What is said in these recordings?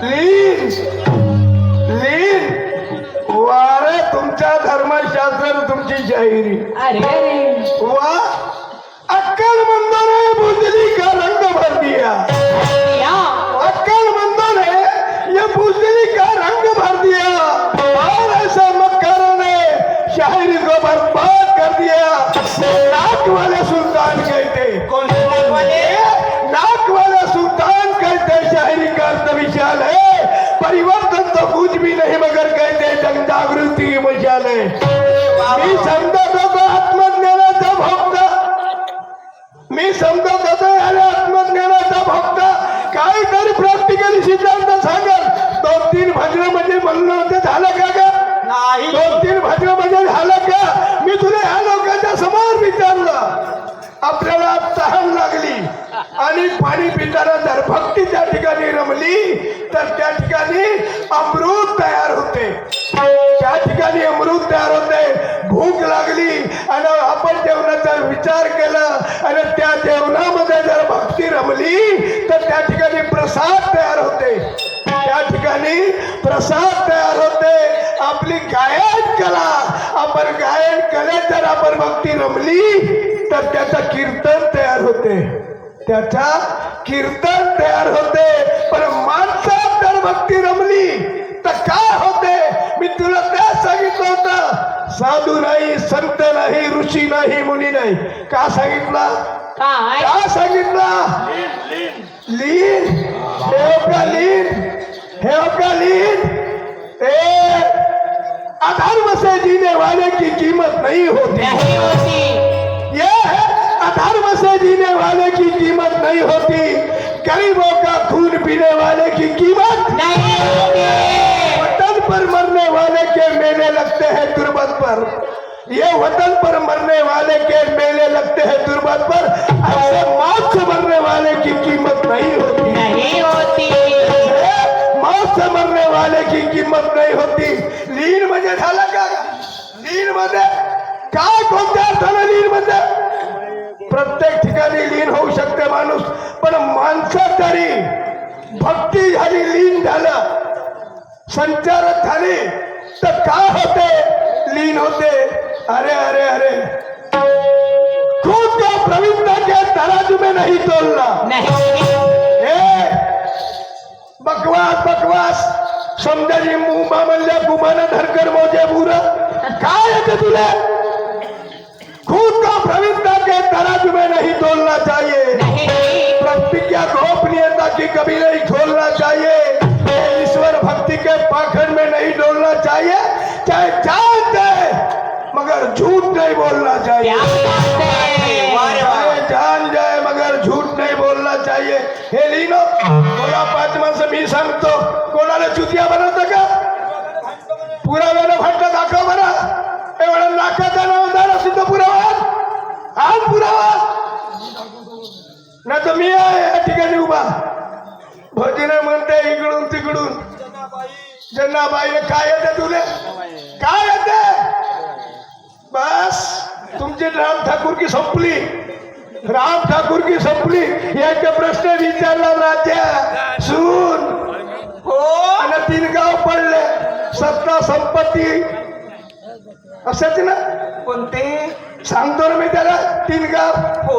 लीन लीन वारे तुमच्या धर्मशास्त्र तुमची शाहिरी अरे वा अक्कल मंदो ने बुजली का रंग भर दिया अक्कल मंदो ने ये बुजली का रंग भर दिया और ऐसे मक्कारों ने शायरी को बर्बाद कर दिया नाक वाले सुल्तान कहते कौन से नाक वाले? नाक वाले सुल्तान कहते शायरी का अर्थ विशाल है परिवर्तन तो कुछ भी नहीं मगर कहते जन जागृती की मशाल है मी समजत होतो आत्मज्ञानाचा भक्त मी समजत होतो आणि आत्मज्ञानाचा भक्त काहीतरी प्रॅक्टिकली सिद्धांत सांगल 2-3 भजन म्हणजे म्हणलं होते झालं का ग नाही 2-3 भजन म्हणजे झालं का मी तुला ह्या लोकांच्या समोर विचारलं आपल्याला तहान लागली आणि पाणी पिताना जर भक्ती त्या ठिकाणी रमली तर त्या ठिकाणी अमृत तयार होते त्या ठिकाणी अमृत तयार होते भूक लागली आणि आपण जेवणाचा विचार केला आणि त्या जेवणामध्ये जर भक्ती रमली तर त्या ठिकाणी प्रसाद तयार होते त्या ठिकाणी प्रसाद तयार होते आपली गायन कला आपण गायन कलेत जर आपण भक्ती रमली तर त्याचं कीर्तन तयार होते त्याचा कीर्तन तयार होते पण माणसात जर भक्ती रमली तर काय होते मी तुला त्याच सांगितलं होतं साधू नाही संत नाही ऋषी नाही मुनी नाही का सांगितलं काय का सांगितलं लीन हे का लीन हे का लीन अधर्म से जीने वाले की कीमत नहीं होती नहीं होती ये अधर्म से जीने वाले की कीमत नहीं होती गरीबों का खून पीने वाले की कीमत नहीं होती वतन पर मरने वाले के मेले लगते हैं तुरबत पर ये वतन पर मरने वाले के मेले लगते हैं तुरबत पर ऐसे मौत से मरने वाले की कीमत नहीं होती नहीं होती मौत से मरने वाले की कीमत नहीं होती लीन म्हणजे झालं का लीन मध्ये काय कोणत्या अर्थाने लीन मध्ये प्रत्येक ठिकाणी लीन होऊ शकते माणूस पण माणसात तरी भक्ती झाली लीन झालं संचारक झाली तर काय होते लीन होते अरे अरे अरे खुद का प्रवीणता के तराजू में नहीं तोलना नहीं बकवास बकवास समजाजी मुंबा म्हणल्या गुमाना धरकर मोजे बुर काय येते तुला खुद का प्रवीणता के तराजू में नहीं तोलना चाहिए प्रतिज्ञा गोपनीयता की कभी नहीं खोलना चाहिए ईश्वर भक्ति के पाखंड में नहीं डोलना चाहिए चाहे जान दे मगर झूठ नहीं बोलना चाहिए चाहे जान जाए मगर झूठ नहीं बोलना चाहिए हे लीनो बोला 5 माणसं मी सांगतो कोणाला चुतिया बनवतं का पुराव्यानं भांडण दाखव बरं एवढा नाकाचा नावदार असेल तर पुरावा आज पुरावा नाही तर मी आहे या ठिकाणी उभा भजन म्हणते इकडून तिकडून जन्नाबाईने काय येते तुले काय येते बस तुमची राम ठाकूर की संपली राम ठाकूर की संपली याचे प्रश्न विचारला राजा सून हो आणि 3 गाव पडले सत्ता संपत्ती असंच ना कोणते सांगतो ना मी त्याला 3 गाव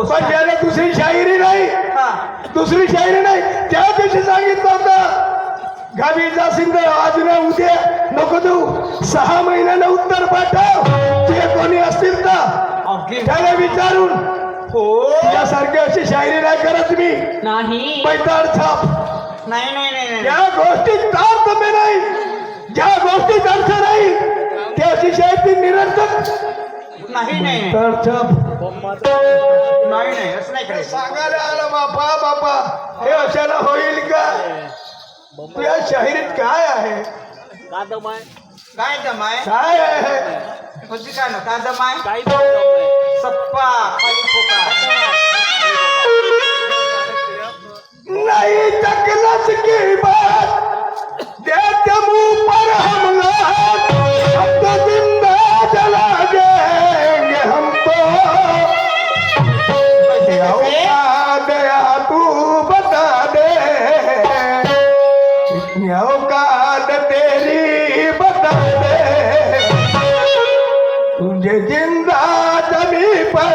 पण त्याला दुसरी शाहिरी नाही दुसरी शाहिरी नाही त्या दिवशी सांगितलं होतं गावी जासिंद आज ना उद्या नको देऊ 6 महिन्यानं उत्तर पाठव जे कोणी असतील तर त्याला विचारून हो यासारखी अशी शायरी नाही करत मी नाही पैताड छाप नाही नाही नाही ज्या गोष्टीत तार तुम्ही नाही ज्या गोष्टीत अर्थ नाही त्या अशी शायरी निरर्थक नाही नाही तर छाप नाही नाही असं नाही करायचं सांगायला आला बापा बापा हे अशाला होईल का तुझ्या शाहिरीत काय आहे काय दमाय काय आहे होती काय ना काय दमाय सप्पा खाली खोका नहीं तकलस की बात देते मुंह पर हमला हम तो जिंदा जला देंगे हम तो दया तू बता दे तुझे जिंदा जमी पर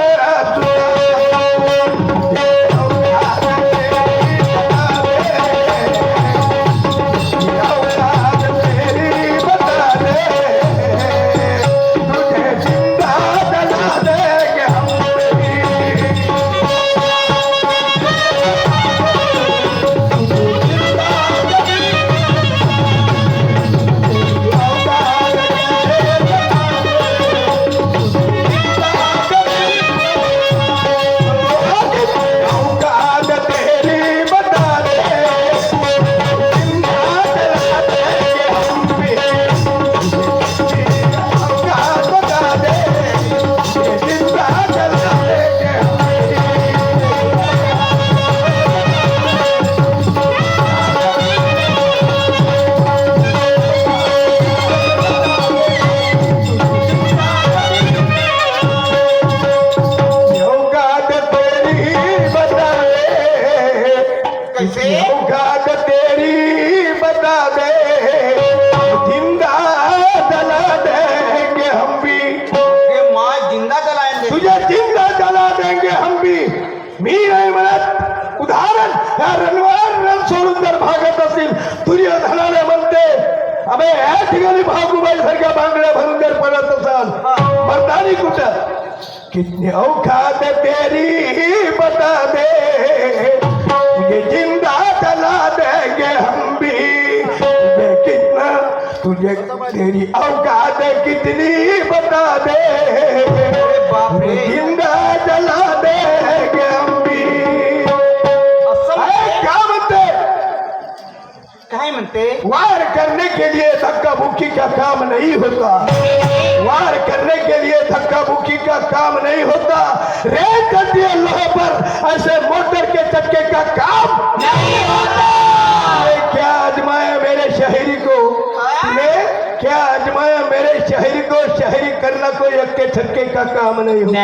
मी नाही म्हणत. उदाहरण ह्या रणवार रण सोडून जर भागत असतील दुर्योधनाने म्हणते अबे या ठिकाणी भागुबाई सारख्या बांगड्या भरून जर पडत असाल मर्दानी कुठं कितने औकात तेरी बता दे तुझे जिंदा जला देंगे हम भी तुझे कितना तुझे तेरी औकात कितनी बता दे जिंदा जला देंगे हम भी. क्या म्हणते काय म्हणते वार करने के लिए धक्का मुक्की का काम नहीं होता. वार करने के लिए धक्का मुक्की का काम नहीं होता. रेत करती है लोहे पर ऐसे मोटर के चक्के का काम नहीं होता. क्या आजमाया मेरे शहरी को ने क्या आजमाया मेरे शहरी को शहरी करना कोई अक्के छक्के का काम नहीं होता.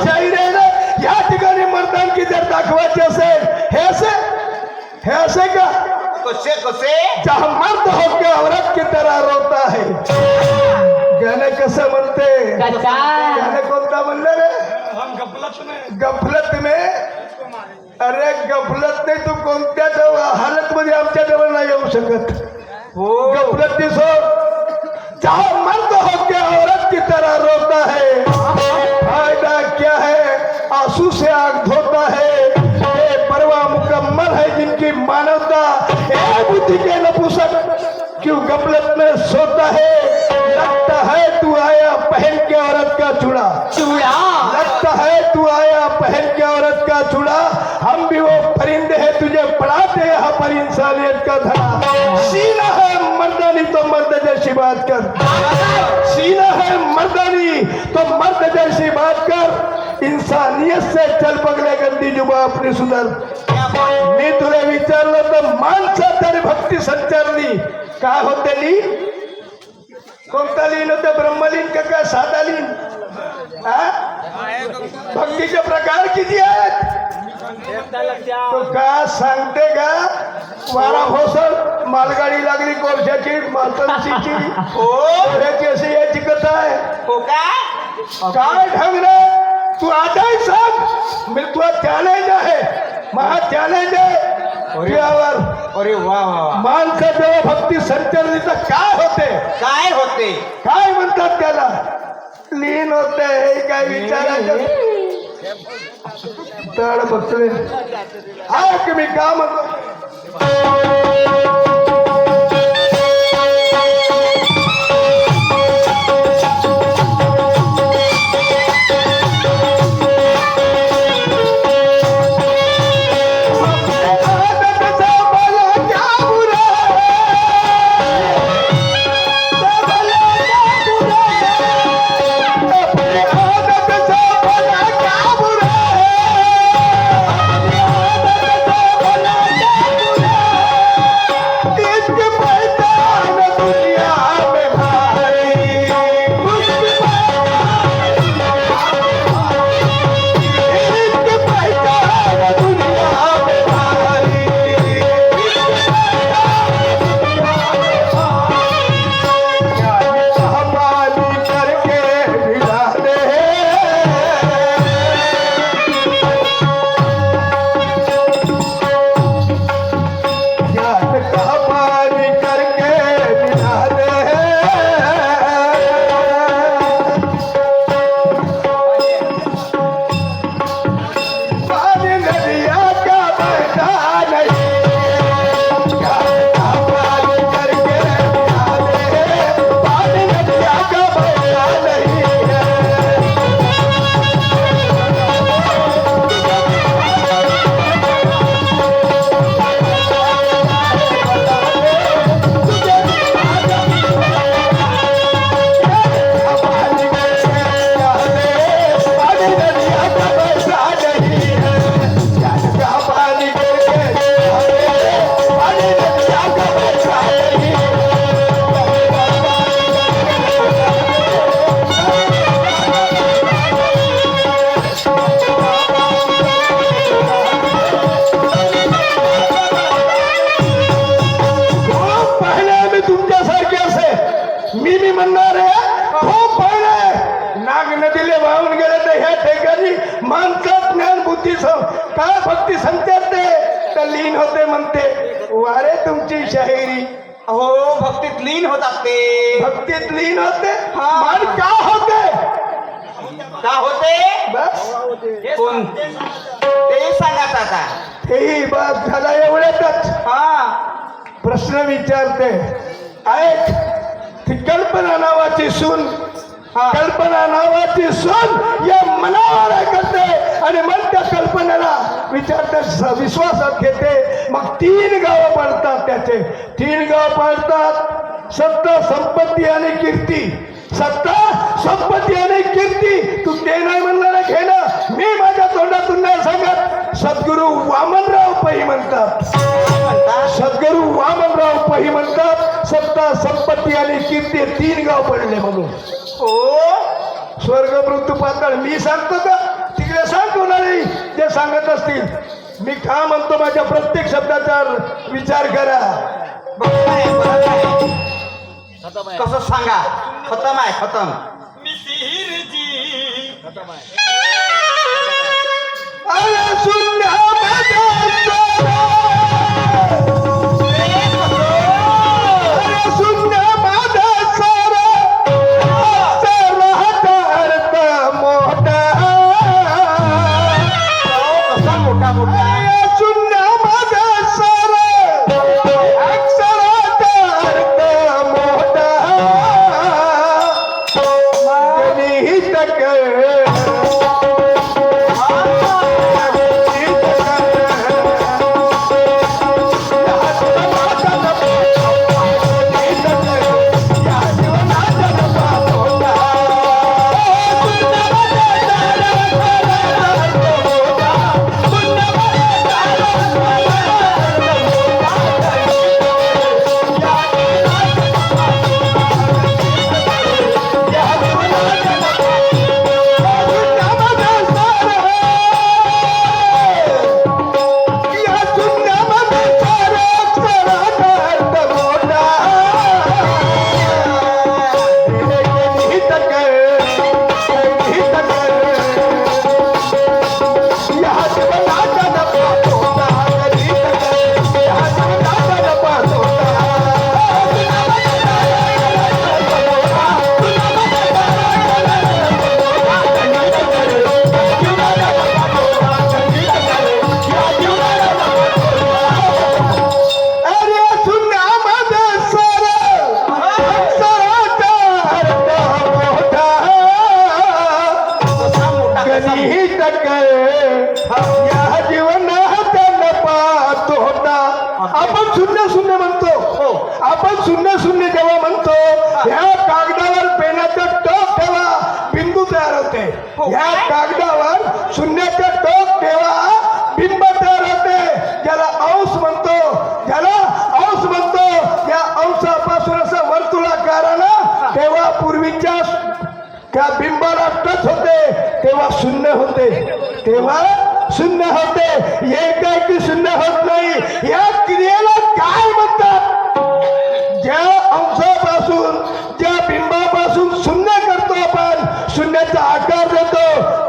शाहीर आहे ना या ठिकाणी मर्दानकी जर दाखवायची असेल हे असे का कसे कसे जहां मर्द होकर औरत की तरह रोता है. गाणं कसं म्हणते गाणं कोणता म्हणलं रे गफलत में. अरे गफलत नाही तू कोणत्याच हालत मध्ये आमच्या जवळ नाही येऊ शकत. हो गफलत दिसो जहां मर्द होकर औरत की तरह रोता है फायदा क्या है आंसू से आग धोता है. ये परवाह मुकम्मल है जिनकी मानवता ए बुद्धि के नपुंसक क्यों गफलत में सोता है. लगता है तू आया पहन के औरत का चूड़ा लगता है तू आया पहन के औरत का चूड़ा. हम भी वो परिंदे हैं तुझे पढ़ाते हैं यहाँ पर इंसानियत का धड़ा. सीना है मर्दानी तो मर्द जैसी बात कर. सीना है मर्दानी तो मर्द जैसी बात कर. इंसानियत से चल पगले गंदी जुबा अपनी सुधर. मी तुला विचारलं तर माणसं तरी भक्ती संचारली काय होते ली कोणता लीन होते ब्रह्मलीन का काय साधा लीन. भक्तीचे प्रकार किती आहेत तो का सांगते का. वारा भोसर मालगाडी लागली कोळशाची मातंशीची कोळशाची अशी याची कथा आहे. हो का काय ढंग रे तू आजही सांग मी तुला चॅलेंज आहे महा चॅलेंज आहे तुझ्यावर. अरे वा वा माणसं जेव्हा भक्ती संचारली तर काय होते काय म्हणतात त्याला लीन होते. हे काय विचारायचं तड बसले हा की मी का म्हणतो. माणसात ज्ञान बुद्धी काय भक्ती संचार ते तर लीन होते म्हणते वारे तुमची शाहिरी हो भक्तीत लीन होतात ते भक्तीत लीन होते हा. मन का होते का होते बस कोण ते सांगत आता तेही बस झाला एवढ्यातच हा प्रश्न विचारते ऐक ती कल्पना नावाची सून हा. कल्पना नावाची सून या मनावर करते आणि मन त्या कल्पनेला विचारते विश्वासात घेते मग 3 गावं पडतात त्याचे 3 गाव पडतात सत्ता संपत्ती आणि कीर्ती सत्ता संपत्ती आणि कीर्ती तू ते नाही म्हणणार घे ना मी माझ्या तोंडातून नाही सांगत सद्गुरू वामनराव पै म्हणतात सद्गुरू वामनराव पै म्हणतात सत्ता संपत्ती आणि कीर्ती 3 गाव पडले म्हणून हो स्वर्ग मृत्यू पाताळ मी सांगतो का तिकडे सांग कोणालाही ते सांगत असतील मी का म्हणतो माझ्या प्रत्येक शब्दाचा विचार करा बरोबर आहे कसं सांगा खतम आहे खतम अरे शून्य मोठा मोठा आपण शून्य शून्य म्हणतो आपण शून्य शून्य जेव्हा म्हणतो ह्या कागदावर पेनाचा टोक ठेवा बिंदू तयार होते ह्या कागदावर शून्याचा टोक ठेवा बिंब तयार होते ज्याला अंश म्हणतो ज्याला अंश म्हणतो या अंशापासून असं वर्तुळाकारानं तेव्हा पूर्वीच्या त्या बिंबाला टच होते तेव्हा शून्य होते तेव्हा शून्य होते एकाकी शून्य होत नाही या क्रियेला काय म्हणतात ज्या अंशापासून ज्या बिंबापासून शून्य करतो आपण शून्याचा आकार देतो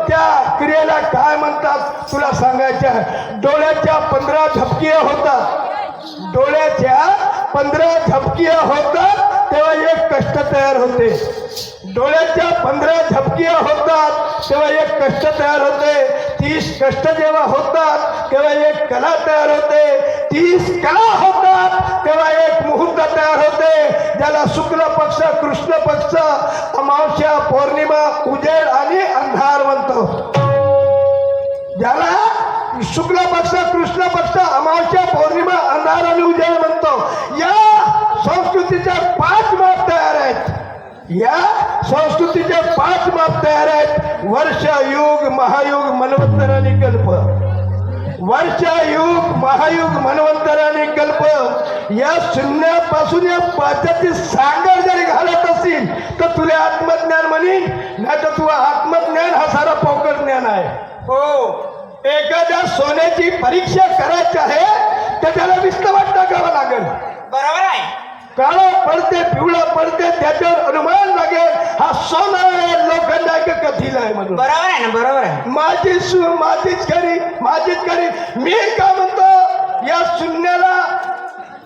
त्या क्रियेला काय म्हणतात तुला सांगायचं डोळ्याच्या 15 झपकिया होतात डोळ्याच्या 15 झपकिया होतात तेव्हा एक कष्ट तयार होते डोळ्याच्या 15 झपकिया होतात तेव्हा एक कष्ट तयार होते 30 कष्ट जेव्हा होतात तेव्हा एक कला तयार होते 30 कला होतात तेव्हा एक मुहूर्त तयार होते ज्याला शुक्ल पक्ष कृष्ण पक्ष अमावस्या पौर्णिमा उजेड आणि अंधार म्हणतो ज्याला शुक्ल पक्ष कृष्ण पक्ष अमावस्या पौर्णिमा अंधार आणि उजेड म्हणतो या संस्कृतीच्या 5 माप तयार आहेत या संस्कृतीचे 5 माप तयार आहेत वर्ष युग महायुग मनवंतर आणि कल्प वर्ष युग महायुग मनवंतर आणि कल्प या शून्यापासून या 5ची सांगड जरी घालत असतील तर तुला आत्मज्ञान म्हणीन नाही तर तुला आत्मज्ञान हा सारा पोकळ ज्ञान आहे हो एखाद्या सोन्याची परीक्षा करायची आहे तर त्याला विस्तवाट टाकावं लागेल बरोबर आहे काळा पडते पिवळा पडते त्याच्यावर अनुमान लागेल हा सोना आहे लोखंड आहे का कथीला आहे म्हणून. बरोबर आहे ना, बरोबर आहे. माझीच खरी. मी काय म्हणतो या शून्याला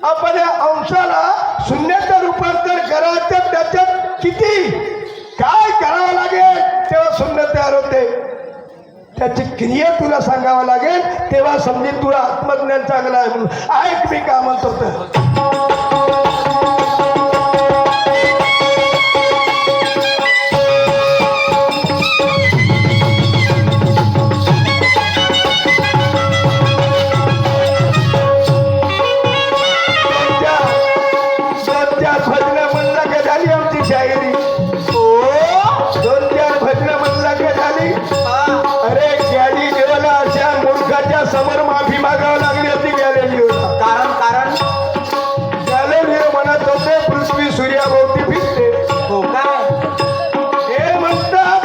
आपण या अंशाला शून्याचं रूपांतर करायचं त्याच्यात किती काय करावं लागेल तेव्हा शून्य तयार होते. त्याची क्रिया तुला सांगावं लागेल तेव्हा समजेल तुला आत्मज्ञान चांगलं आहे म्हणून. ऐक मी काय म्हणतो तर भजनं म्हणला का झाली आमची शायरी. दोन चार भजनं म्हणला का झाली. अरे गॅली देवाला अशा मूर्खाच्या समोर माफी मागावं लागली होती गॅलेलिओला. कारण गॅलेलिओ म्हणत होते पृथ्वी सूर्याभोवती फिरते. हो काय? हे म्हणतात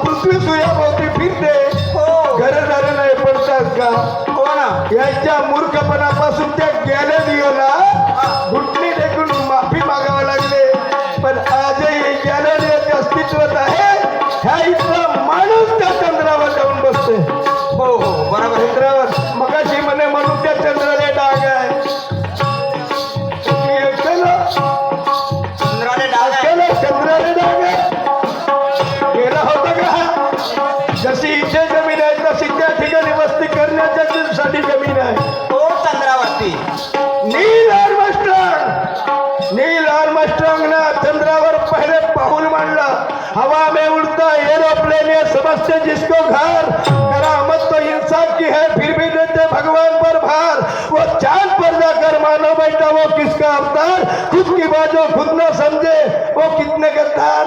पृथ्वी सूर्याभोवती फिरते. हो घरदार नाही पडतात का. हो ना. यांच्या मूर्खपणापासून त्या गॅलेलिओला घुटणी देखून माफी मागावं लागले. पण आजही गॅलेलिओचे अस्तित्वात आहे. ह्या इथला माणूस त्या चंद्रावर जाऊन बसते. हो हो बरोबर आहे. चंद्रावर मगाशी म्हणे म्हणून त्या चंद्राला डाग आहे. चंद्राले डाग आहे. चंद्राला डाग आहे. गेला होता का हा? जशी इथे जमीन आहे तशी त्या ठिकाणी वस्ती करण्यासाठी जमीन आहे. हो चंद्रावरती नील आर्मस्ट्रॉंग ना चंद्रावर पहले पाऊल मांडलं. हवा में उड़ता एरोप्लेन ये समझते जिसको घर. करामत तो इंसान की है फिर भी देते भगवान पर भार. वो चांद पर जाकर मानो बैठा वो किसका अवतार. खुद की बाजू खुद न समझे वो कितने गद्दार.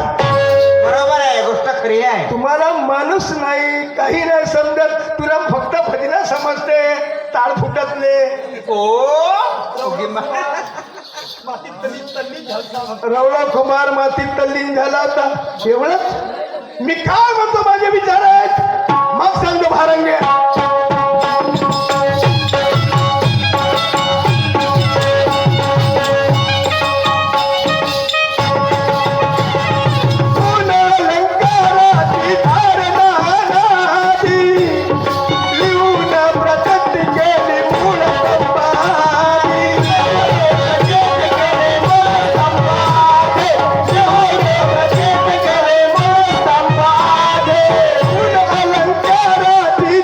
बरोबर आहे, गोष्ट खरी आहे. तुम्हाला माणूस नाही काही नाही समजत. तुला फक्त भजना समजते ताळ फुटतले. रवळा कुमार मातीत तल्लीन झाला होता एवढंच. मी काय म्हणतो माझे विचार आहेत मग सांगतो भारंगे. अलंकाराची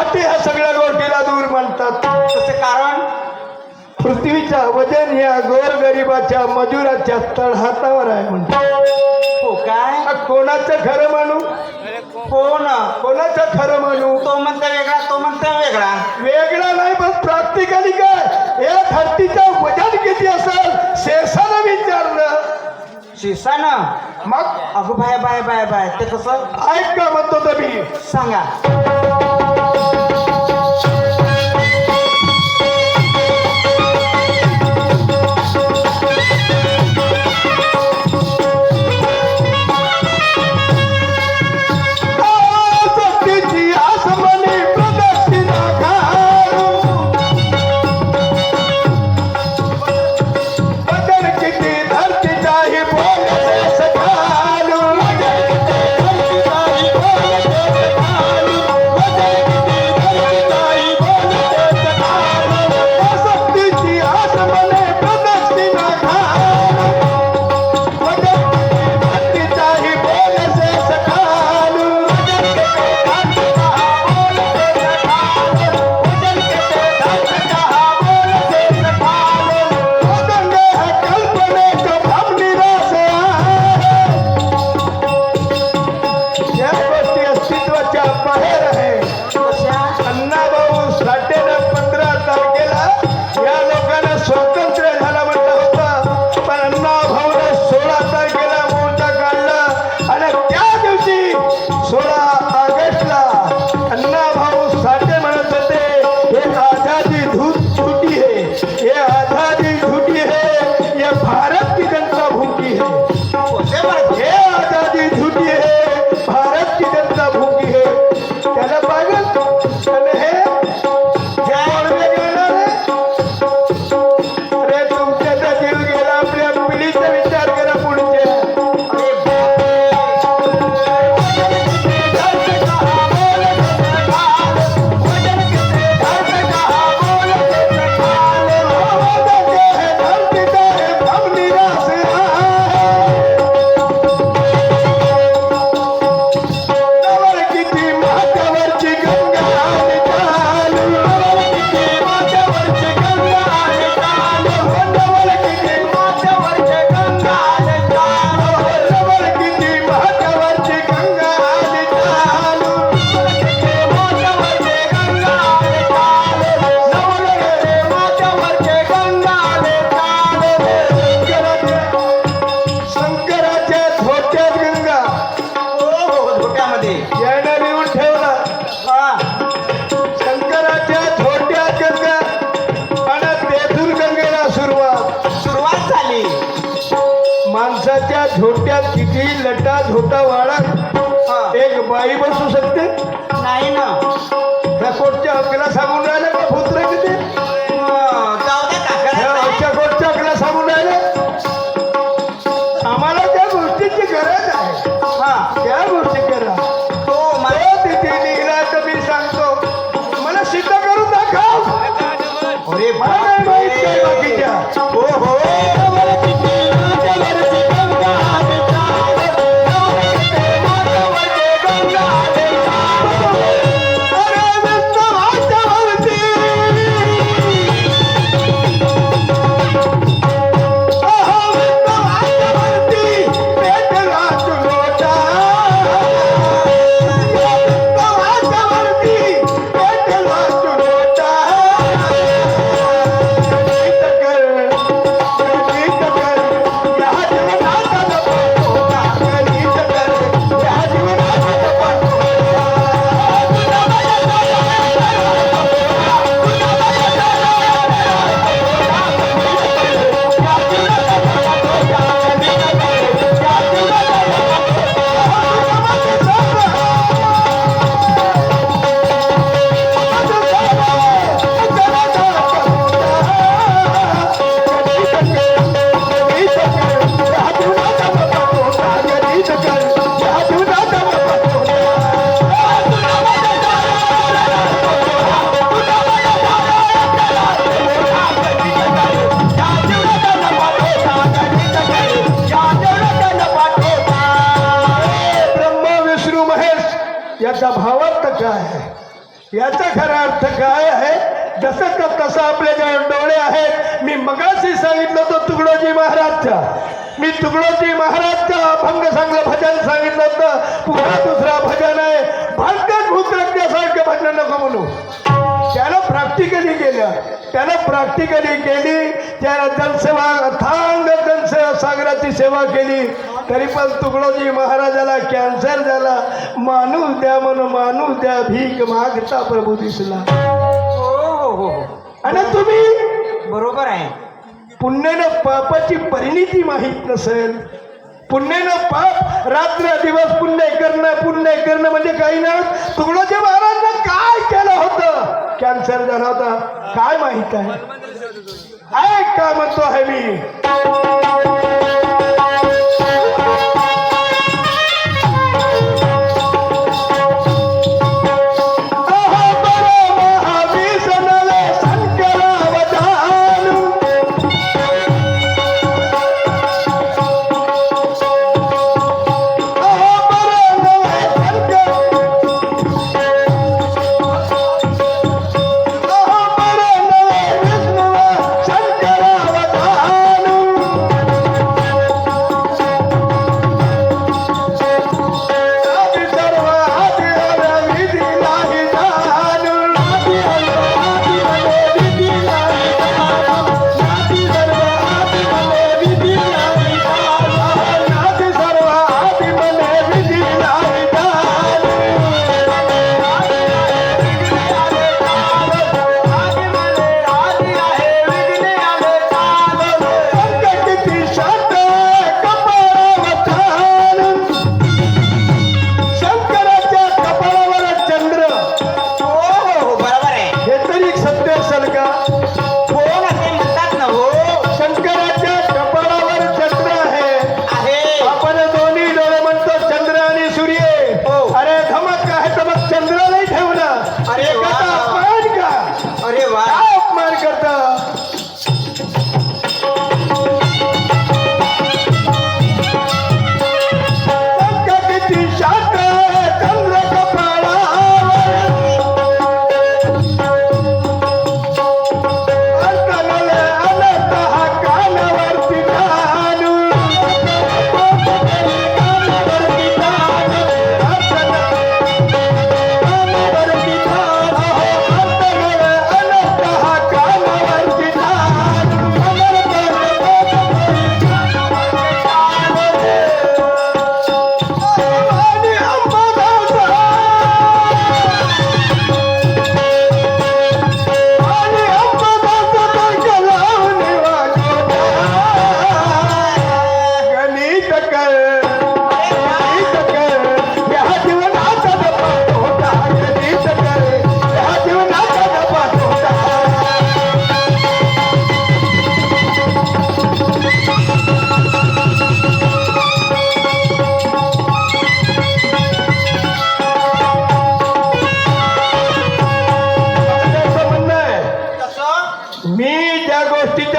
त्यासाठी ह्या सगळ्या गोष्टीला दूर म्हणतात. तसे कारण पृथ्वीचा वजन या गोरगरिबाच्या मजुराच्या तळहातावर आहे म्हणतात. हो काय मग कोणाचं खरं मानू? हो ना कोणाचं खरं मानू? तो म्हणता वेगळा तो म्हणता वेगळा वेगळा नाही पण प्रॅक्टिकली काय एक हत्तीचं वजन किती असेल शेषानं विचारलं. शिसानं मग अगं बाय बाय बाय बाय ते कसं ऐक का म्हणतो तुम्ही सांगा शक्तीची आसमानी प्रदक्षिणा घालून वजन किती धरतीचाही बोलते सखालून शक्तीची आसमानी प्रदक्षिणा घालून वजन किती धरतीचाही बोलते सखालून पतंग है कल्पने का भ्रम निराश आहे. या गोष्टी अस्तित्वाच्या बाहेर आहे. कशा अण्णाभाऊ साठेनं 15 तारखेला या लोकांना स्वातंत्र्य झालं म्हटलं होतं पण अण्णाभाऊनं 16 तारखेला मोर्चा काढला आणि त्या दिवशी 16 ऑगस्टला अण्णाभाऊ साठे म्हणत होते हे आजादी झूठी है, ये आजादी झूठी है, ये भारत की जनता भूखी है. होते बरं हे आजादी झूठी है, भारत की जनता भूखी है. त्याला पाहिजे त्याला हे कोण वेगळं रे? अरे तुमच्याचा जीव गेला आपल्या पिढीचा विचार करा पुढच्या. धरती का है भ्रम निराश आहे. नवर किती माथ्यावरची गंगा आणि चालू. नवर किती माथ्यावरची गंगा आणि चालू. नवर किती माथ्यावरची गंगा आणि चालू. नवर किती माथ्यावरची गंगा आणि चालू. माथ्यावरची गंगा आणि चालू. नवर किती माथ्यावरची गंगा आणि चालू. शंकराच्या धोट्यात गंगा हो धोक्यामध्ये यानं लिहून ठेवला. हा शंकराच्या धोट्यात गंगा आणि तेथून गंगेला सुरुवात झाली माणसाच्या झोट्यात किती लटा झोटा वाढा हा. एक बाई बसू शकते. नाही ना त्या कोटच्या हक्काला सांगून राहिलं का पुत्र किती जाऊ द्या ह्या काकडा आमच्या कोटच्या हक्काला सांगून राहिलं. आम्हाला त्या गोष्टीची गरज आहे. हा त्या गोष्टी करा. तो मला तो तिथे निघाला तर मी सांगतो मला सिद्ध करून दाखव. अरे मला नाही माहित काय बाकीच्या. हो हो अरे विष्णू माझ्यावरती याचा खरा अर्थ काय आहे? जसं का तसं आपले जे डोळे आहेत. मी मगाशी सांगितलं होतं तुकडोजी महाराजचा, मी तुकडोजी महाराजचा अभंग सांगलं, भजन सांगितलं होतं. पुन्हा दुसरा भजन आहे, भाग्यात भूतरज्ञासारखं भजन नको म्हणू. त्यानं प्रॅक्टिकली केलं, त्यानं प्रॅक्टिकली केली. त्यानं जनसेवा, अथांग जनसागराची सेवा केली. तरी पण तुकडोजी महाराजाला कॅन्सर झाला. माणूस द्या म्हणून माणूस द्या, भीक मागता प्रभू दिसला. हो. आणि तुम्ही बरोबर आहे. पुण्यानं पापाची परिणिती माहीत नसेल. पुण्यानं पाप, रात्र दिवस पुण्य करणं म्हणजे काही नाही. तुकडोजी महाराजांना काय केलं होतं? कॅन्सर झाला होता, काय माहित आहे? काय म्हणतो आहे मी?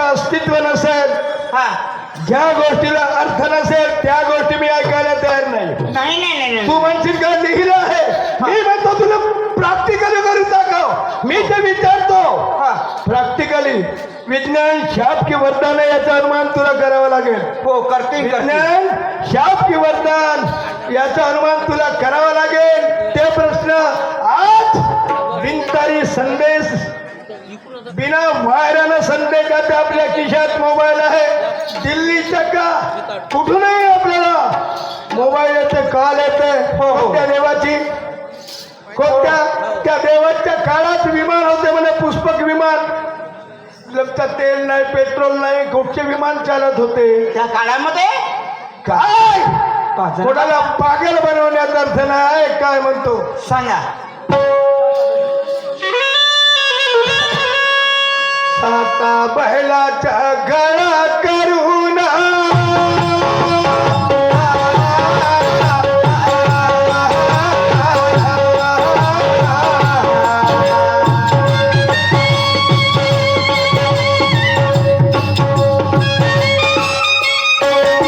अस्तित्व नसेल, ज्या गोष्टीला अर्थ नसेल त्या गोष्टी मी ऐकायला तयार नाही. नाही तू म्हणशील का लिहिलं आहे, मी म्हणतो तुला प्रॅक्टिकली करून दाखव. मी ते विचारतो प्रॅक्टिकली. विज्ञान शाप की वरदान आहे याचा अनुमान तुला करावा लागेल. हो करते. विज्ञान शाप की वरदान याचा अनुमान तुला करावा लागेल. ते प्रश्न आज बिनतारी संदेश, बिना वायरानं संदेश जाते. आपल्या खिशात मोबाईल आहे, दिल्लीच्या का कुठूनही आपल्याला मोबाईल येते, कॉल येते. कोणत्या देवाची, कोणत्या त्या देवाच्या काळात विमान होते म्हणे, पुष्पक विमान. लक्षात तेल नाही, पेट्रोल नाही, कुठचे विमान चालत होते त्या काळामध्ये. काय कोणाला पागल बनवण्याचा अर्थ नाही. काय म्हणतो सांगा. आता बैलाच्या गळात